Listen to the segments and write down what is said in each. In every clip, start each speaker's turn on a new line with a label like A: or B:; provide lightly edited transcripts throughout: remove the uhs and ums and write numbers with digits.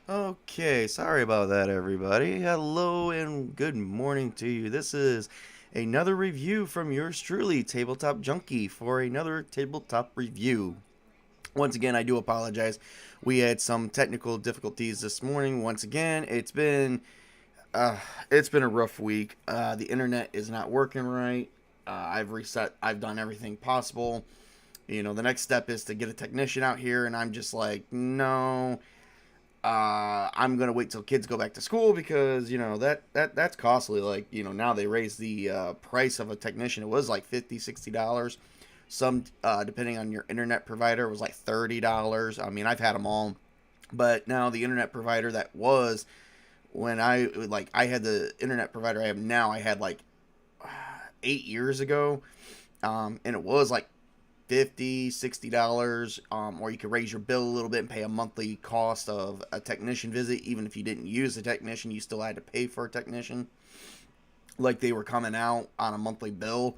A: Okay, sorry about that, everybody. Hello and good morning to you. This is another review from yours truly, Tabletop Junkie, for another tabletop review. Once again, I do apologize. We had some technical difficulties this morning. Once again, uh, it's been a rough week. The internet is not working right. I've reset. I've done everything possible. The next step is to get a technician out here, and I'm just like, no. I'm gonna wait till kids go back to school because that's costly. Like now they raised the price of a technician. It was like $50, $60. Some depending on your internet provider, it was like $30. I mean, I've had them all, but now the internet provider that was when I had the internet provider I have now, I had like 8 years ago, and it was like 50, $60, or you could raise your bill a little bit and pay a monthly cost of a technician visit. Even if you didn't use a technician, you still had to pay for a technician. Like they were coming out on a monthly bill,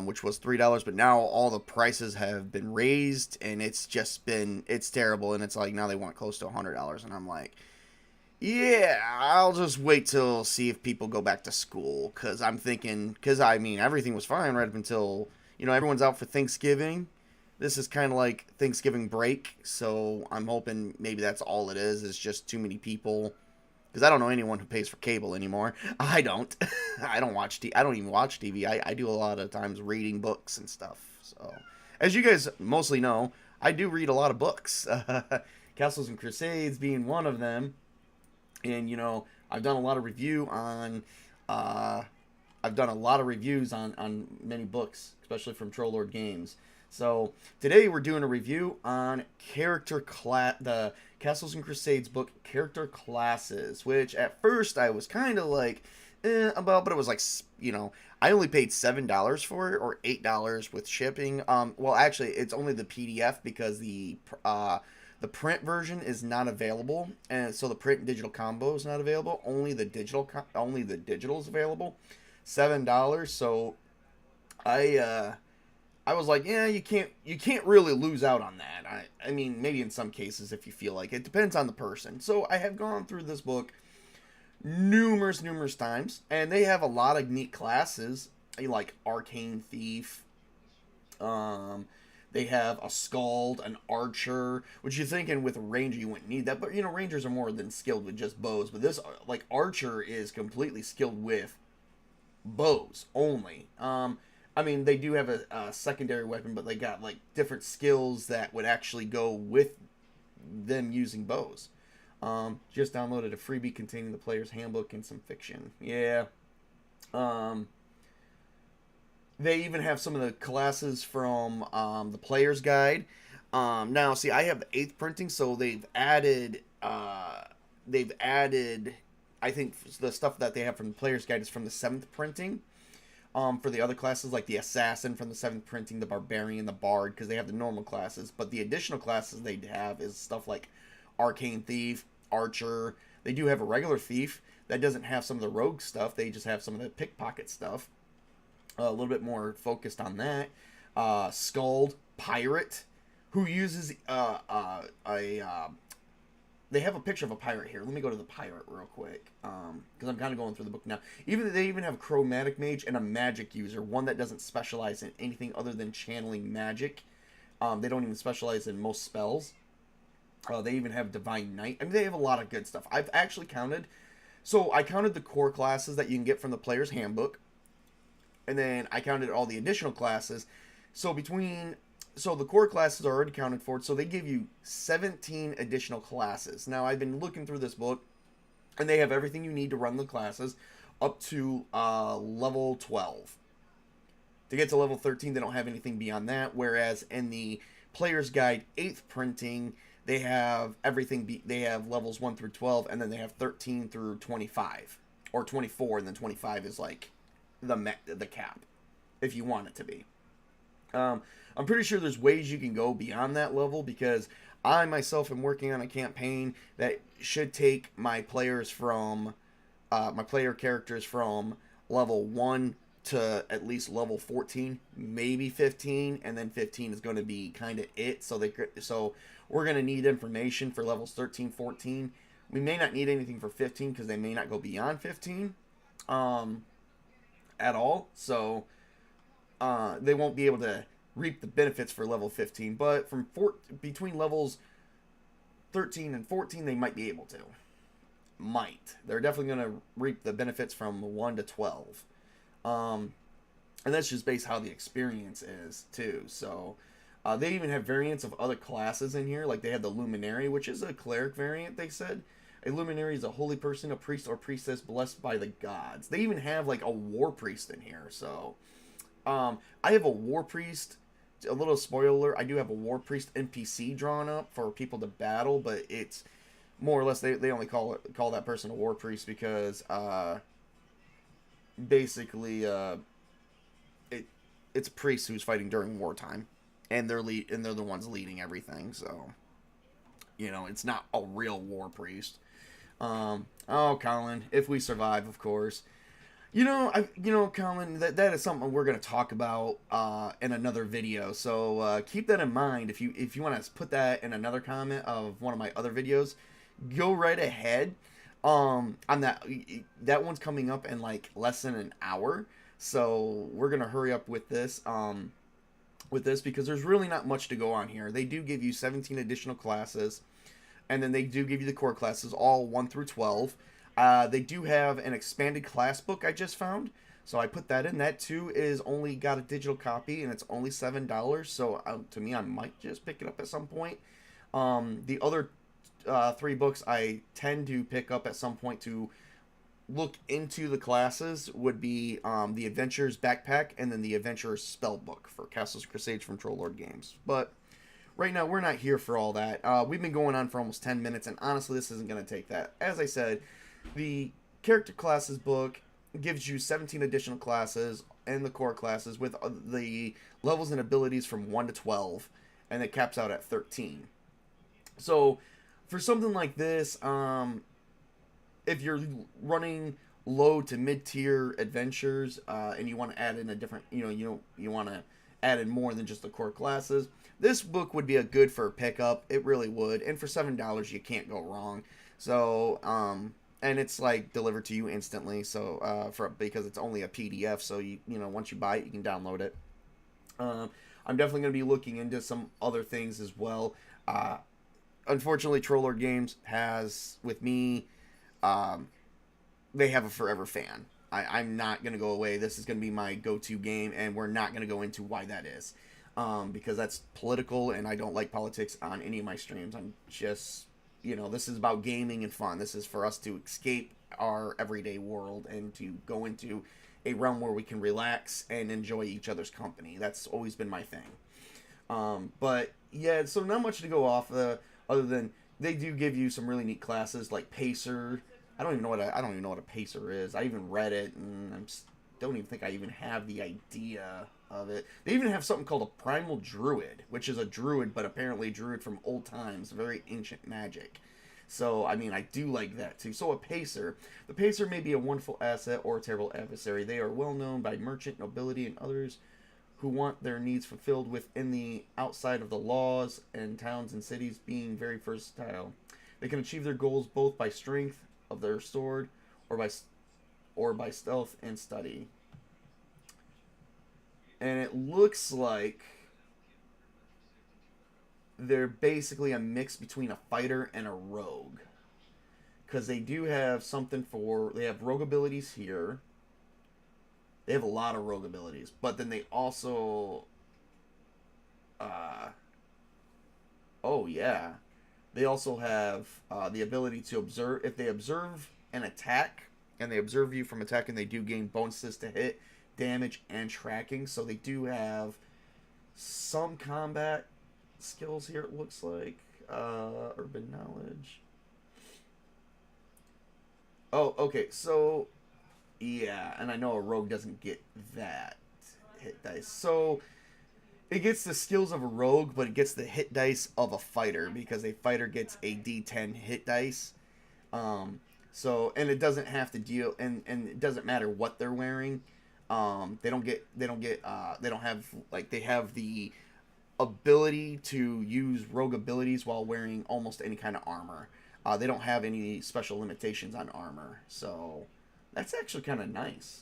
A: which was $3. But now all the prices have been raised, and it's terrible. And it's like now they want close to $100, and I'm like, yeah, I'll just wait till see if people go back to school, because I'm thinking, because I mean everything was fine right up until everyone's out for Thanksgiving. This is kind of like Thanksgiving break, so I'm hoping maybe that's all it is. It's just too many people, because I don't know anyone who pays for cable anymore. I don't. I don't watch I don't even watch TV. I do a lot of times reading books and stuff. So, as you guys mostly know, I do read a lot of books. Castles and Crusades being one of them, and I've done a lot of review on uh, I've done a lot of reviews on many books, especially from Troll Lord Games. So today we're doing a review on the Castles and Crusades book Character Classes, which at first I was kind of like about, but it was like I only paid $7 for it, or $8 with shipping. Well, actually it's only the PDF because the print version is not available, and so the print and digital combo is not available. Only the digital is available. $7. So I was like, yeah, you can't really lose out on that. I mean, maybe in some cases if you feel like it depends on the person. So I have gone through this book numerous times, and they have a lot of neat classes like Arcane Thief. Um, they have a Scald, an Archer, which you're thinking with a Ranger you wouldn't need that, but Rangers are more than skilled with just bows. But this like Archer is completely skilled with bows only. I mean, they do have a secondary weapon, but they got like different skills that would actually go with them using bows. Just downloaded a freebie containing the player's handbook and some fiction. Yeah. Um, they even have some of the classes from the player's guide. Now, see, I have the eighth printing, so they've added. I think the stuff that they have from the player's guide is from the seventh printing. For the other classes, like the assassin from the seventh printing, the barbarian, the bard, because they have the normal classes. But the additional classes they have is stuff like arcane thief, archer. They do have a regular thief that doesn't have some of the rogue stuff. They just have some of the pickpocket stuff. A little bit more focused on that. Scald, pirate, who uses a they have a picture of a pirate here. Let me go to the pirate real quick, because I'm kind of going through the book now. They even have a chromatic mage and a magic user, one that doesn't specialize in anything other than channeling magic. They don't even specialize in most spells. They even have divine knight. I mean, they have a lot of good stuff. I've actually counted. So I counted the core classes that you can get from the player's handbook, and then I counted all the additional classes. So the core classes are already counted for, so they give you 17 additional classes. Now, I've been looking through this book, and they have everything you need to run the classes up to level 12. To get to level 13, they don't have anything beyond that, whereas in the Player's Guide 8th printing, they have everything. They have levels 1 through 12, and then they have 13 through 25, or 24, and then 25 is like the cap, if you want it to be. I'm pretty sure there's ways you can go beyond that level, because I myself am working on a campaign that should take my player characters from level 1 to at least level 14, maybe 15, and then 15 is going to be kind of it. So we're going to need information for levels 13, 14. We may not need anything for 15 because they may not go beyond 15 at all. So they won't be able to reap the benefits for level 15. But between levels 13 and 14, they might be able to. They're definitely going to reap the benefits from 1 to 12. And that's just based how the experience is, too. So they even have variants of other classes in here. Like they have the Luminary, which is a cleric variant, they said. A Luminary is a holy person, a priest or priestess blessed by the gods. They even have like a war priest in here. So I have a war priest. A little spoiler, I do have a war priest NPC drawn up for people to battle, but it's more or less they only call that person a war priest because basically it's a priest who's fighting during wartime, and they're the ones leading everything. So it's not a real war priest. Oh, Colin, if we survive, of course. Colin, that is something we're going to talk about in another video. So keep that in mind. If you want to put that in another comment of one of my other videos, go right ahead. On that one's coming up in like less than an hour. So we're going to hurry up with this. Because there's really not much to go on here. They do give you 17 additional classes. And then they do give you the core classes, all 1 through 12. They do have an expanded class book I just found. So I put that in. That too is only got a digital copy, and it's only $7. So to me, I might just pick it up at some point. The other 3 books I tend to pick up at some point to look into the classes would be the Adventurer's Backpack and then the Adventurer's Spell Book for Castles Crusades from Troll Lord Games. But right now, we're not here for all that. We've been going on for almost 10 minutes, and honestly, this isn't going to take that. As I said, the character classes book gives you 17 additional classes and the core classes with the levels and abilities from 1 to 12, and it caps out at 13. So, for something like this, if you're running low to mid-tier adventures, and you want to add in a different, you want to add in more than just the core classes, this book would be a good for a pickup. It really would. And for $7, you can't go wrong. So, and it's like delivered to you instantly. So, because it's only a PDF. So once you buy it, you can download it. I'm definitely going to be looking into some other things as well. Unfortunately, Troll Lord Games has, with me, they have a forever fan. I'm not going to go away. This is going to be my go-to game, and we're not going to go into why that is. Because that's political, and I don't like politics on any of my streams. I'm just, this is about gaming and fun. This is for us to escape our everyday world and to go into a realm where we can relax and enjoy each other's company. That's always been my thing. But yeah, so not much to go off other than they do give you some really neat classes like Pacer. I don't even know what a Pacer is. I even read it, and don't even think I even have the idea of it. They even have something called a Primal Druid, which is a druid, but apparently a druid from old times, very ancient magic. So, I do like that too. So, a Pacer. The Pacer may be a wonderful asset or a terrible adversary. They are well known by merchant, nobility, and others who want their needs fulfilled within the outside of the laws, and towns and cities being very versatile. They can achieve their goals both by strength of their sword or by stealth and study. And it looks like they're basically a mix between a fighter and a rogue. Because they do have they have rogue abilities here. They have a lot of rogue abilities. But then they also... oh, yeah. They also have the ability to observe. If they observe an attack, and they observe you from attacking, they do gain bonuses to hit, damage, and tracking. So they do have some combat skills here, it looks like. Urban knowledge. Oh, okay. So, yeah. And I know a rogue doesn't get that hit dice. So, it gets the skills of a rogue, but it gets the hit dice of a fighter, because a fighter gets a D10 hit dice. So, and it doesn't have to deal, and it doesn't matter what they're wearing. They have the ability to use rogue abilities while wearing almost any kind of armor. They don't have any special limitations on armor, so that's actually kind of nice.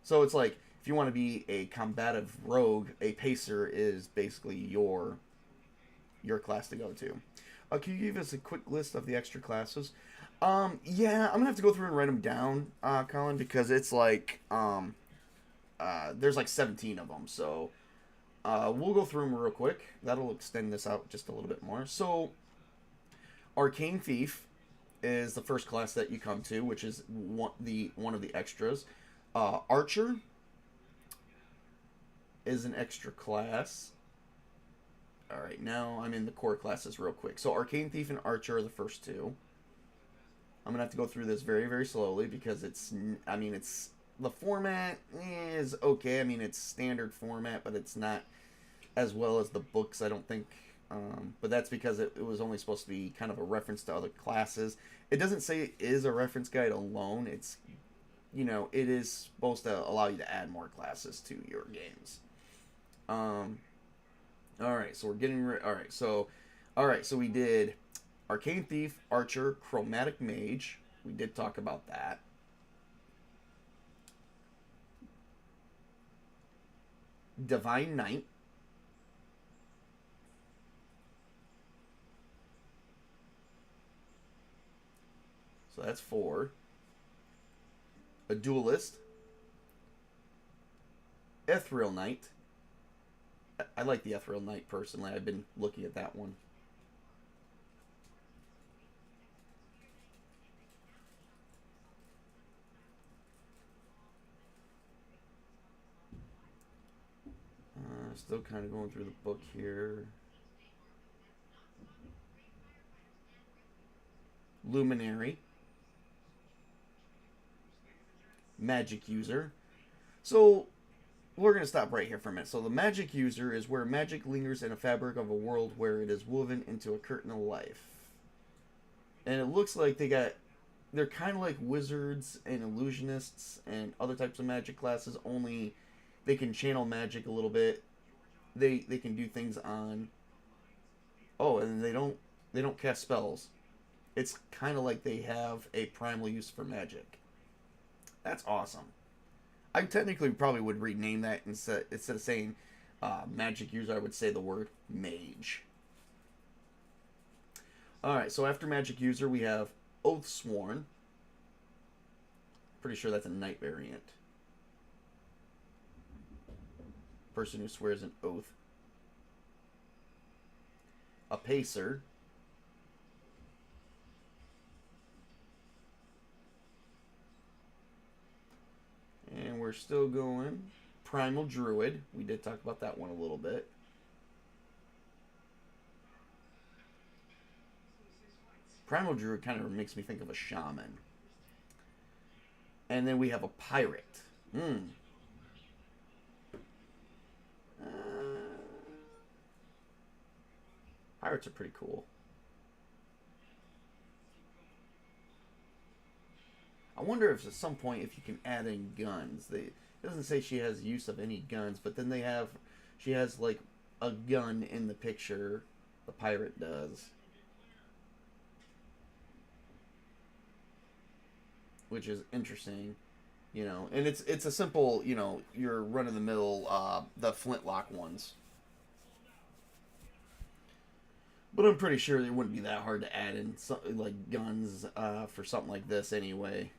A: So it's like if you want to be a combative rogue, a pacer is basically your class to go to. Can you give us a quick list of the extra classes? Yeah, I'm gonna have to go through and write them down, Colin, because it's like there's like 17 of them. So we'll go through them real quick. That'll extend this out just a little bit more. So Arcane Thief is the first class that you come to, which is one of the extras. Archer is an extra class. All right, now I'm in the core classes real quick. So Arcane Thief and Archer are the first two. I'm gonna have to go through this very, very slowly because it's the format is okay. I mean, it's standard format, but it's not as well as the books, I don't think. But that's because it was only supposed to be kind of a reference to other classes. It doesn't say it is a reference guide alone. It's, it is supposed to allow you to add more classes to your games. All right, so we're getting all right, so we did Arcane Thief, Archer, Chromatic Mage. We did talk about that. Divine Knight. So that's 4. A Duelist. Ethereal Knight. I like the Ethereal Knight personally. I've been looking at that one. Still kind of going through the book here. Luminary. Magic User. So we're going to stop right here for a minute. So the Magic User is where magic lingers in a fabric of a world where it is woven into a curtain of life. And it looks like they're kind of like wizards and illusionists and other types of magic classes, only they can channel magic a little bit. They can do things on. Oh, and they don't cast spells. It's kind of like they have a primal use for magic. That's awesome. I technically probably would rename that instead of saying magic user. I would say the word mage. All right, so after magic user, we have Oathsworn. Pretty sure that's a knight variant. Person who swears an oath. A pacer. And we're still going. Primal Druid. We did talk about that one a little bit. Primal Druid kind of makes me think of a shaman. And then we have a pirate. Pirates are pretty cool. I wonder if at some point if you can add in guns. It doesn't say she has use of any guns, but then she has like a gun in the picture. The pirate does. Which is interesting, and it's a simple, your run of the mill, the flintlock ones. But I'm pretty sure it wouldn't be that hard to add in like guns for something like this anyway.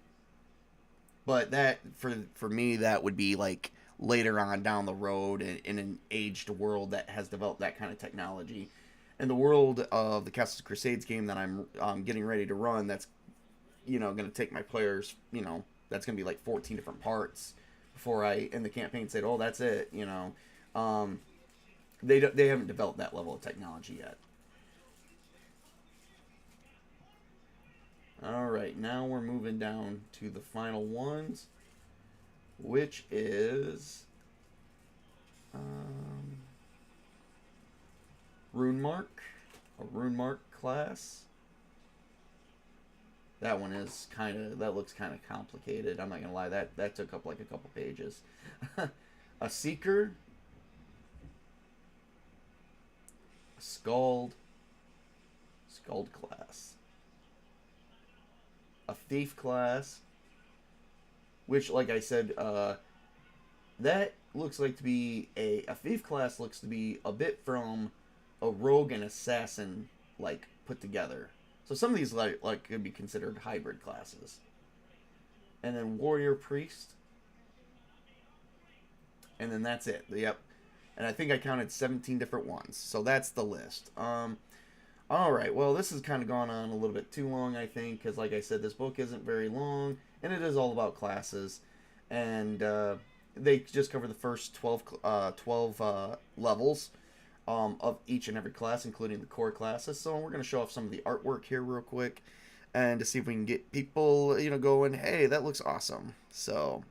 A: But that for me that would be like later on down the road in an aged world that has developed that kind of technology. And the world of the Castles of Crusades game that I'm getting ready to run, that's going to take my players, that's going to be like 14 different parts before I end the campaign say, oh, that's it, they haven't developed that level of technology yet. All right, now we're moving down to the final ones, which is Rune Mark, a Rune Mark class. That one is that looks kind of complicated. I'm not gonna lie, that took up like a couple pages. A Seeker, a Scald class. a thief class, which, like I said, that looks like to be a thief class. Looks to be a bit from a rogue and assassin like put together. So some of these like could be considered hybrid classes. And then warrior priest. And then that's it. Yep. And I think I counted 17 different ones. So that's the list. Alright, well, this has kind of gone on a little bit too long, I think, because, like I said, this book isn't very long, and it is all about classes. And they just cover the first 12 levels of each and every class, including the core classes. So we're going to show off some of the artwork here real quick, and to see if we can get people, going, hey, that looks awesome. So,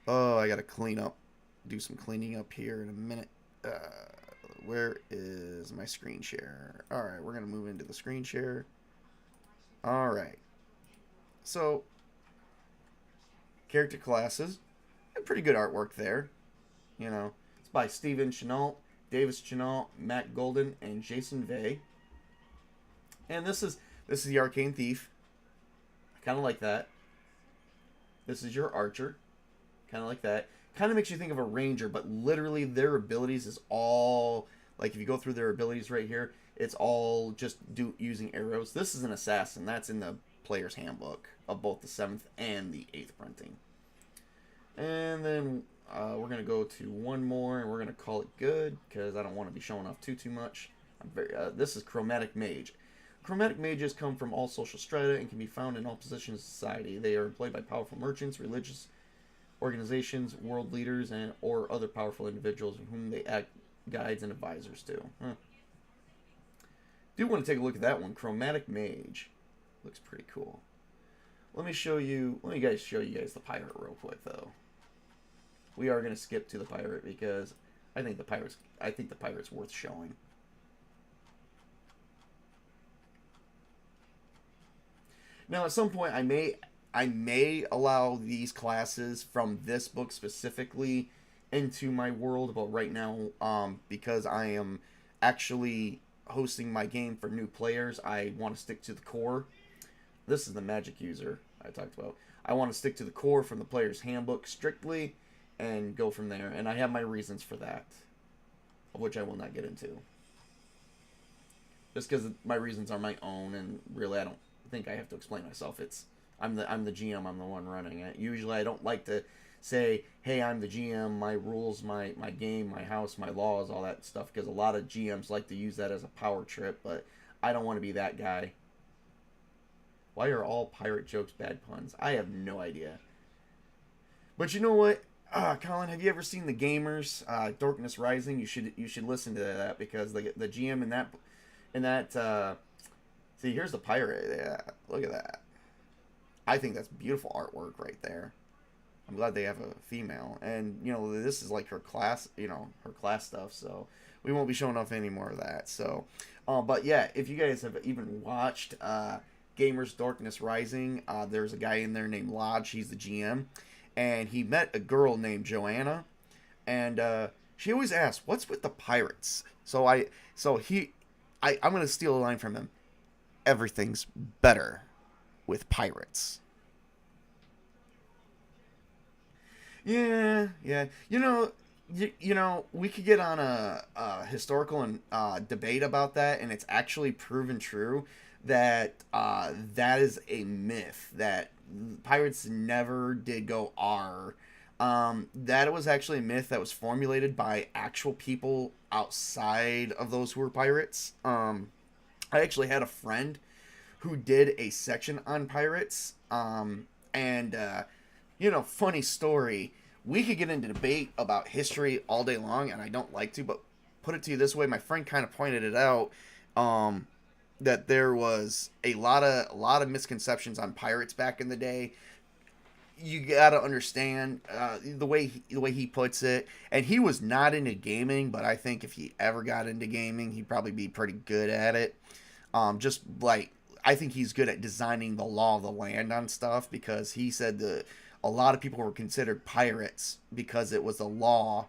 A: oh, I got to do some cleaning up here in a minute. Where is my screen share? Alright, we're going to move into the screen share. Alright. So, character classes. Pretty good artwork there. It's by Steven Chenault, Davis Chenault, Matt Golden, and Jason Vey. And this is the Arcane Thief. I kind of like that. This is your Archer. Kind of like that. Kind of makes you think of a ranger, but literally their abilities is all, like, if you go through their abilities right here, it's all just using arrows. This is an assassin. That's in the player's handbook of both the 7th and the 8th printing. And then we're going to go to one more, and we're going to call it good, because I don't want to be showing off too much. This is Chromatic Mage. Chromatic mages come from all social strata and can be found in all positions of society. They are employed by powerful merchants, religious organizations, world leaders, or other powerful individuals whom they act guides and advisors to. Do want to take a look at that one. Chromatic Mage. Looks pretty cool. Let me guys show you guys the pirate real quick, though. We are going to skip to the pirate because I think the pirate's worth showing. Now, at some point, I may allow these classes from this book specifically into my world, but right now, because I am actually hosting my game for new players, I want to stick to the core. This is the magic user I talked about. I want to stick to the core from the player's handbook strictly and go from there, and I have my reasons for that, of which I will not get into. Just because my reasons are my own, and really I don't think I have to explain myself. I'm the GM, I'm the one running it. Usually I don't like to say, hey, I'm the GM, my rules, my game, my house, my laws, all that stuff, because a lot of GMs like to use that as a power trip, but I don't want to be that guy. Why are all pirate jokes bad puns? I have no idea. But you know what? Colin, have you ever seen The Gamers, Darkness Rising? You should listen to that, because the GM in that see, here's the pirate. Yeah, look at that. I think that's beautiful artwork right there. I'm glad they have a female, and this is like her class, her class stuff. So we won't be showing off any more of that. So, but yeah, if you guys have even watched Gamers Darkness Rising, there's a guy in there named Lodge. He's the GM, and he met a girl named Joanna, and she always asked, "What's with the pirates?" I'm gonna steal a line from him. Everything's better with pirates. Yeah. We could get on a historical and debate about that, and it's actually proven true that that is a myth, that pirates never did go R. That was actually a myth that was formulated by actual people outside of those who were pirates. I actually had a friend who did a section on pirates, funny story. We could get into debate about history all day long, and I don't like to, but put it to you this way: my friend kind of pointed it out, that there was a lot of misconceptions on pirates back in the day. You gotta understand the way he puts it, and he was not into gaming, but I think if he ever got into gaming, he'd probably be pretty good at it. Just like, I think he's good at designing the law of the land on stuff, because he said that a lot of people were considered pirates because it was a law,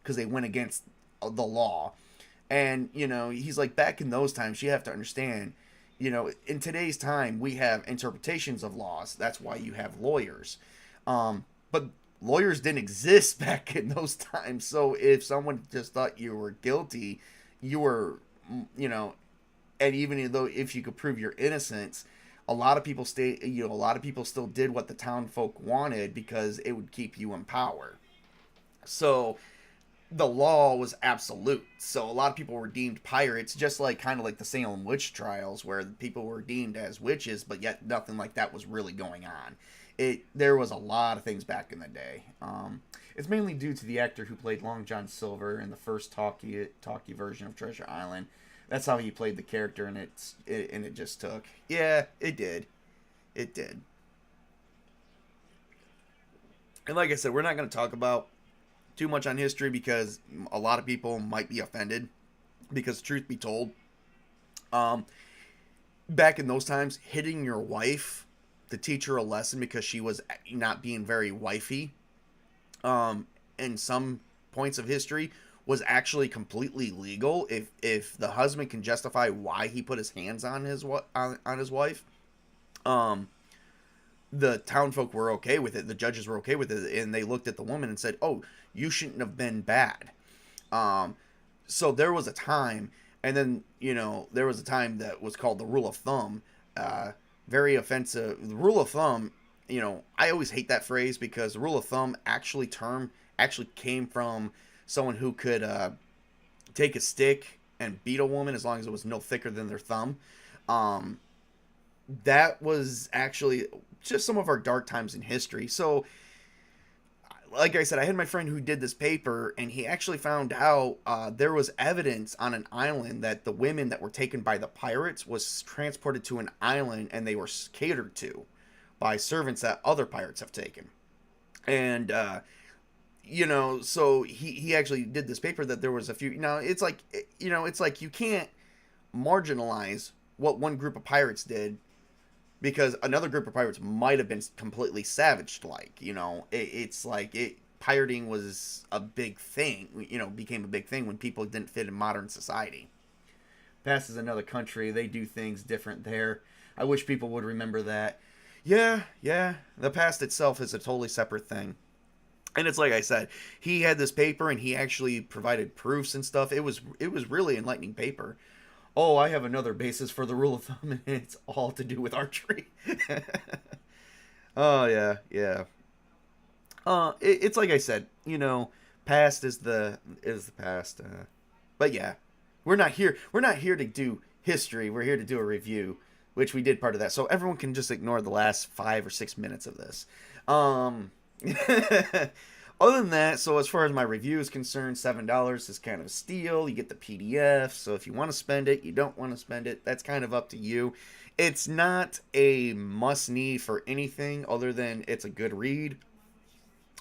A: because they went against the law. And, he's like, back in those times, you have to understand, In today's time, we have interpretations of laws. That's why you have lawyers. But lawyers didn't exist back in those times. So if someone just thought you were guilty, you were, you know, and even though if you could prove your innocence, a lot of people a lot of people still did what the town folk wanted because it would keep you in power. So the law was absolute. So a lot of people were deemed pirates, just like kind of like the Salem witch trials, where people were deemed as witches, but yet nothing like that was really going on. There was a lot of things back in the day. It's mainly due to the actor who played Long John Silver in the first talkie version of Treasure Island. That's how he played the character, and it just took. Yeah, it did. It did. And like I said, we're not going to talk about too much on history because a lot of people might be offended. Because truth be told, back in those times, hitting your wife to teach her a lesson because she was not being very wifey, in some points of history, was actually completely legal. If the husband can justify why he put his hands on his wife, the townfolk were okay with it. The judges were okay with it, and they looked at the woman and said, "Oh, you shouldn't have been bad." So there was a time, and then there was a time that was called the rule of thumb. Very offensive. The rule of thumb. I always hate that phrase because the rule of thumb actually came from someone who could take a stick and beat a woman as long as it was no thicker than their thumb. That was actually just some of our dark times in history. So, like I said, I had my friend who did this paper, and he actually found out there was evidence on an island that the women that were taken by the pirates was transported to an island, and they were catered to by servants that other pirates have taken. And so he actually did this paper that there was a few. Now it's like you can't marginalize what one group of pirates did because another group of pirates might have been completely savaged. Pirating was a big thing. Became a big thing when people didn't fit in modern society. Past is another country. They do things different there. I wish people would remember that. Yeah. The past itself is a totally separate thing. And it's like I said, he had this paper and he actually provided proofs and stuff. It was really enlightening paper. Oh, I have another basis for the rule of thumb, and it's all to do with archery. Oh yeah. It's like I said, past is the past. But yeah, we're not here to do history. We're here to do a review, which we did part of that. So everyone can just ignore the last 5 or 6 minutes of this. Other than that, so as far as my review is concerned, $7 is kind of a steal. You get the PDF, so if you want to spend it, you don't want to spend it, that's kind of up to you. It's not a must-need for anything other than it's a good read.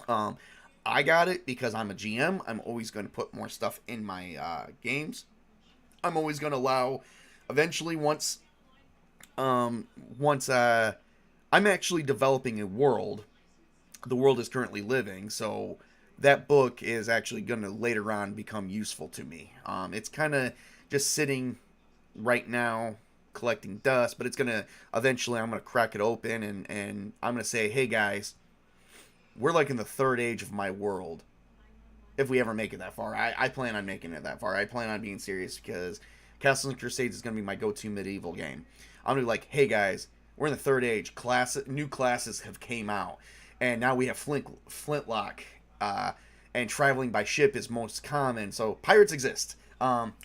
A: I got it because I'm a GM. I'm always going to put more stuff in my games. I'm always going to allow, eventually, once I'm actually developing a world. The world is currently living, so that book is actually going to later on become useful to me. It's kind of just sitting right now collecting dust, but it's going to eventually, I'm going to crack it open and I'm going to say, hey guys, we're like in the third age of my world. If we ever make it that far. I plan on making it that far. I plan on being serious because Castles and Crusades is going to be my go-to medieval game. I'm going to be like, hey guys, we're in the third age. New classes have came out. And now we have flintlock, and traveling by ship is most common. So pirates exist,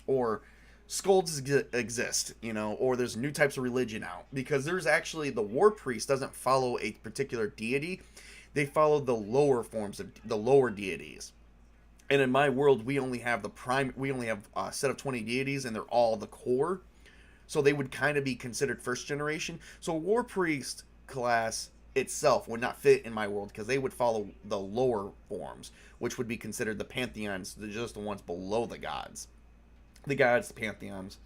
A: or skulls exist, or there's new types of religion out. Because there's actually, the war priest doesn't follow a particular deity. They follow the lower forms of the lower deities. And in my world, we only have a set of 20 deities, and they're all the core. So they would kind of be considered first generation. So a war priest class itself would not fit in my world because they would follow the lower forms, which would be considered the pantheons, just the ones below the gods. The gods, the pantheons.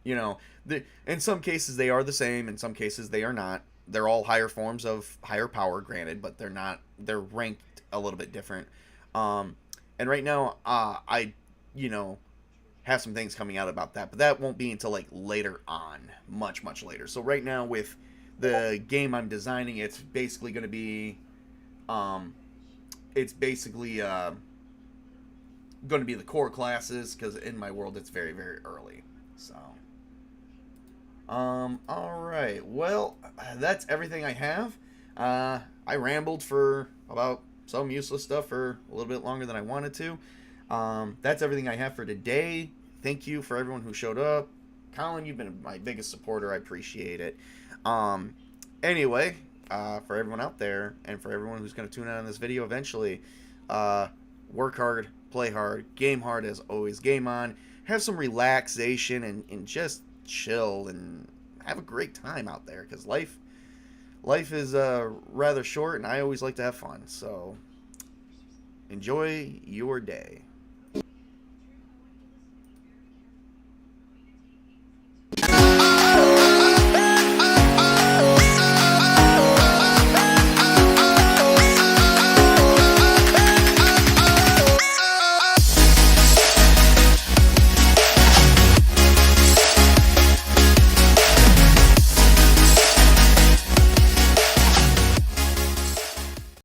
A: In some cases they are the same, in some cases they are not. They're all higher forms of higher power, granted, but they're ranked a little bit different. And right now, have some things coming out about that, but that won't be until like later on, much later. So right now with the game I'm designing, it's basically going to be, it's basically going to be the core classes, because in my world it's very early. So, all right. Well, that's everything I have. I rambled for about some useless stuff for a little bit longer than I wanted to. That's everything I have for today. Thank you for everyone who showed up. Colin, you've been my biggest supporter. I appreciate it. Anyway, for everyone out there and for everyone who's going to tune in on this video eventually, work hard, play hard, game hard as always, game on. Have some relaxation and just chill and have a great time out there, because life is rather short, and I always like to have fun. So enjoy your day.